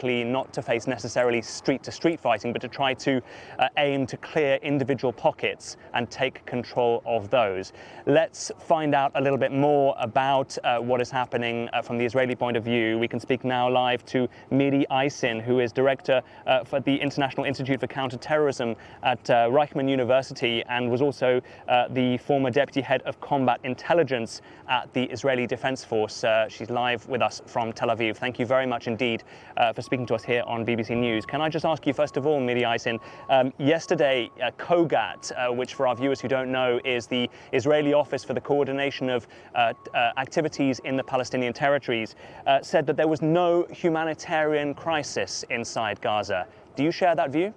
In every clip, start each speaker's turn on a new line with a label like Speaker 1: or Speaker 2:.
Speaker 1: not to face necessarily street-to-street fighting, but to try to aim to clear individual pockets and take control of those. Let's find out a little bit more about what is happening from the Israeli point of view. We can speak now live to Miri, who is director for the International Institute for Counterterrorism at Reichman University and was also the former deputy head of combat intelligence at the Israeli Defense Force. She's live with us from Tel Aviv. Thank you very much indeed for speaking to us here on BBC News. Can I just ask you, first of all, Miri, yesterday, COGAT, which for our viewers who don't know is the Israeli Office for the Coordination of Activities in the Palestinian territories, said that there was no humanitarian crisis inside Gaza. Do you share that view?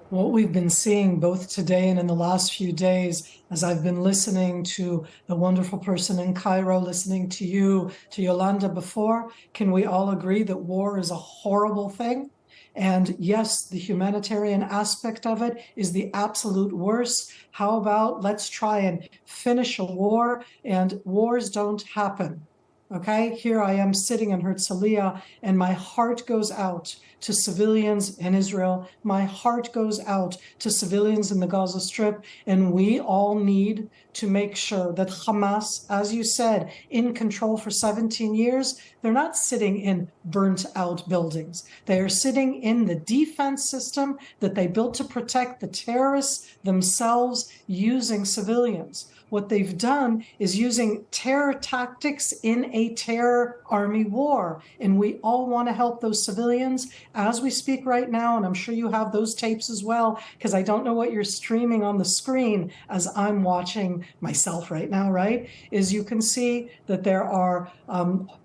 Speaker 2: What we've been seeing both today and in the last few days, as I've been listening to the wonderful person in Cairo, listening to you, to Yolanda before, can we all agree that war is a horrible thing? And yes, the humanitarian aspect of it is the absolute worst. How about let's try and finish a war, and wars don't happen. Okay, here I am sitting in Herzliya, and my heart goes out to civilians in Israel. My heart goes out to civilians in the Gaza Strip, and we all need to make sure that Hamas, as you said, in control for 17 years, they're not sitting in burnt out buildings. They are sitting in the defense system that they built to protect the terrorists themselves using civilians. What they've done is using terror tactics in a terror army war. And we all want to help those civilians as we speak right now. And I'm sure you have those tapes as well, because I don't know what you're streaming on the screen as I'm watching myself right now, right? Is you can see that there are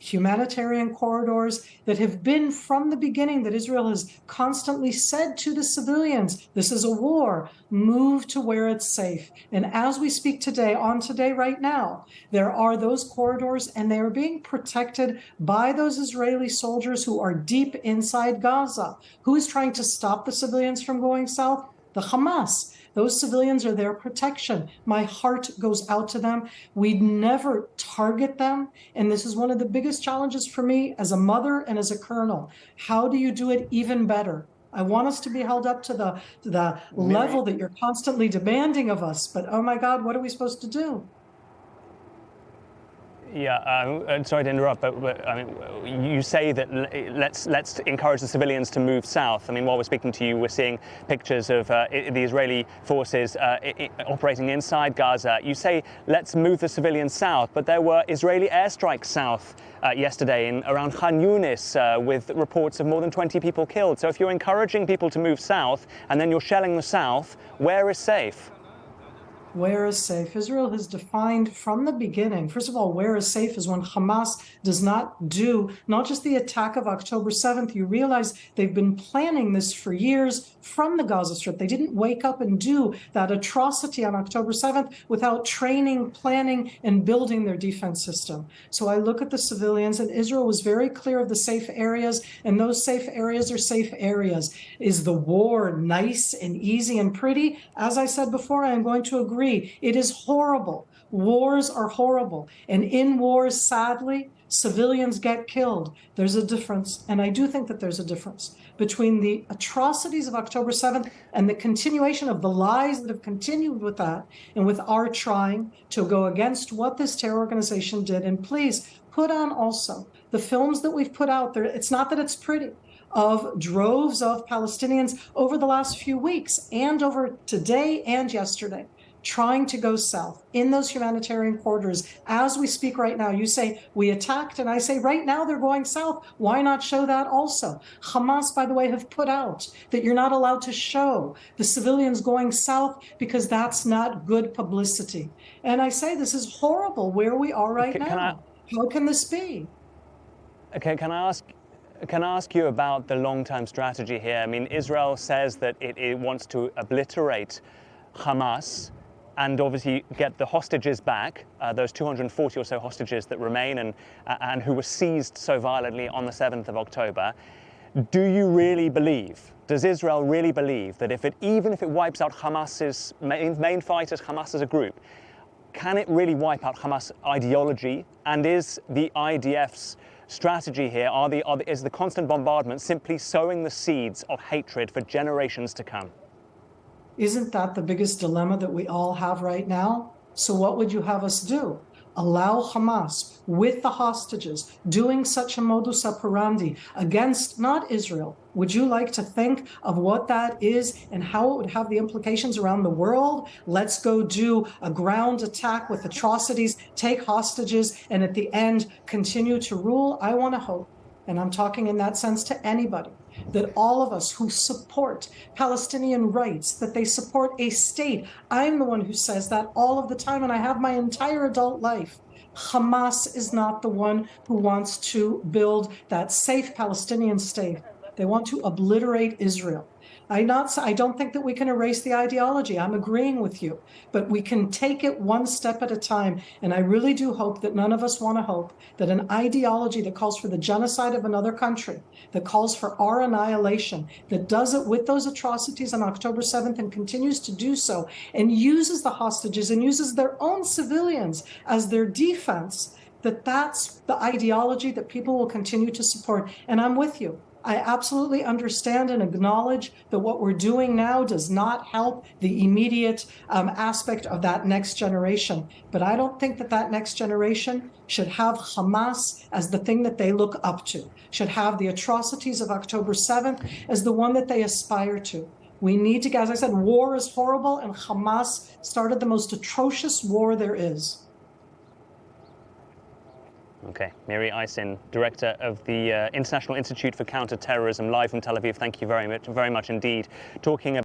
Speaker 2: humanitarian corridors that have been from the beginning that Israel has constantly said to the civilians, this is a war, move to where it's safe. And as we speak today, right now, there are those corridors and they are being protected by those Israeli soldiers who are deep inside Gaza. Who is trying to stop the civilians from going south? The Hamas. Those civilians are their protection. My heart goes out to them. We'd never target them. And this is one of the biggest challenges for me as a mother and as a colonel. How do you do it even better? I want us to be held up to the level that you're constantly demanding of us. But, oh, my God, what are we supposed to do?
Speaker 1: Yeah, sorry to interrupt, but I mean, you say that let's encourage the civilians to move south. I mean, while we're speaking to you, we're seeing pictures of the Israeli forces operating inside Gaza. You say let's move the civilians south, but there were Israeli airstrikes south yesterday around Khan Yunis with reports of more than 20 people killed. So if you're encouraging people to move south and then you're shelling the south, where is safe?
Speaker 2: Where is safe? Israel has defined from the beginning, first of all, where is safe is when Hamas does not do, not just the attack of October 7th. You realize they've been planning this for years from the Gaza Strip. They didn't wake up and do that atrocity on October 7th without training, planning, and building their defense system. So I look at the civilians, and Israel was very clear of the safe areas, and those safe areas are safe areas. Is the war nice and easy and pretty? As I said before, I am going to agree. It is horrible. Wars are horrible. And in wars, sadly, civilians get killed. There's a difference, and I do think that there's a difference between the atrocities of October 7th and the continuation of the lies that have continued with that, and with our trying to go against what this terror organization did. And please put on also the films that we've put out there. It's not that it's pretty, of droves of Palestinians over the last few weeks and over today and yesterday, trying to go south in those humanitarian corridors. As we speak right now, you say we attacked, and I say right now they're going south. Why not show that also? Hamas, by the way, have put out that you're not allowed to show the civilians going south because that's not good publicity. And I say this is horrible where we are right now. How can this be?
Speaker 1: Okay, can I ask you about the long-term strategy here? I mean, Israel says that it wants to obliterate Hamas and obviously get the hostages back, those 240 or so hostages that remain and who were seized so violently on the 7th of October. Do you really believe, does Israel really believe that even if it wipes out Hamas's main fighters, Hamas as a group, can it really wipe out Hamas ideology? And is the IDF's strategy here? Is the constant bombardment simply sowing the seeds of hatred for generations to come?
Speaker 2: Isn't that the biggest dilemma that we all have right now? So what would you have us do? Allow Hamas, with the hostages, doing such a modus operandi against not Israel? Would you like to think of what that is and how it would have the implications around the world? Let's go do a ground attack with atrocities, take hostages, and at the end continue to rule? I want to hope, and I'm talking in that sense to anybody, that all of us who support Palestinian rights, that they support a state. I'm the one who says that all of the time, and I have my entire adult life. Hamas is not the one who wants to build that safe Palestinian state. They want to obliterate Israel. I don't think that we can erase the ideology. I'm agreeing with you, but we can take it one step at a time. And I really do hope that none of us want to hope that an ideology that calls for the genocide of another country, that calls for our annihilation, that does it with those atrocities on October 7th and continues to do so, and uses the hostages and uses their own civilians as their defense, that's the ideology that people will continue to support. And I'm with you. I absolutely understand and acknowledge that what we're doing now does not help the immediate aspect of that next generation. But I don't think that that next generation should have Hamas as the thing that they look up to, should have the atrocities of October 7th as the one that they aspire to. We need to, as I said, war is horrible, and Hamas started the most atrocious war there is.
Speaker 1: Okay, Miri Aysin, Director of the International Institute for Counter-Terrorism, live from Tel Aviv. Thank you very much indeed. Talking about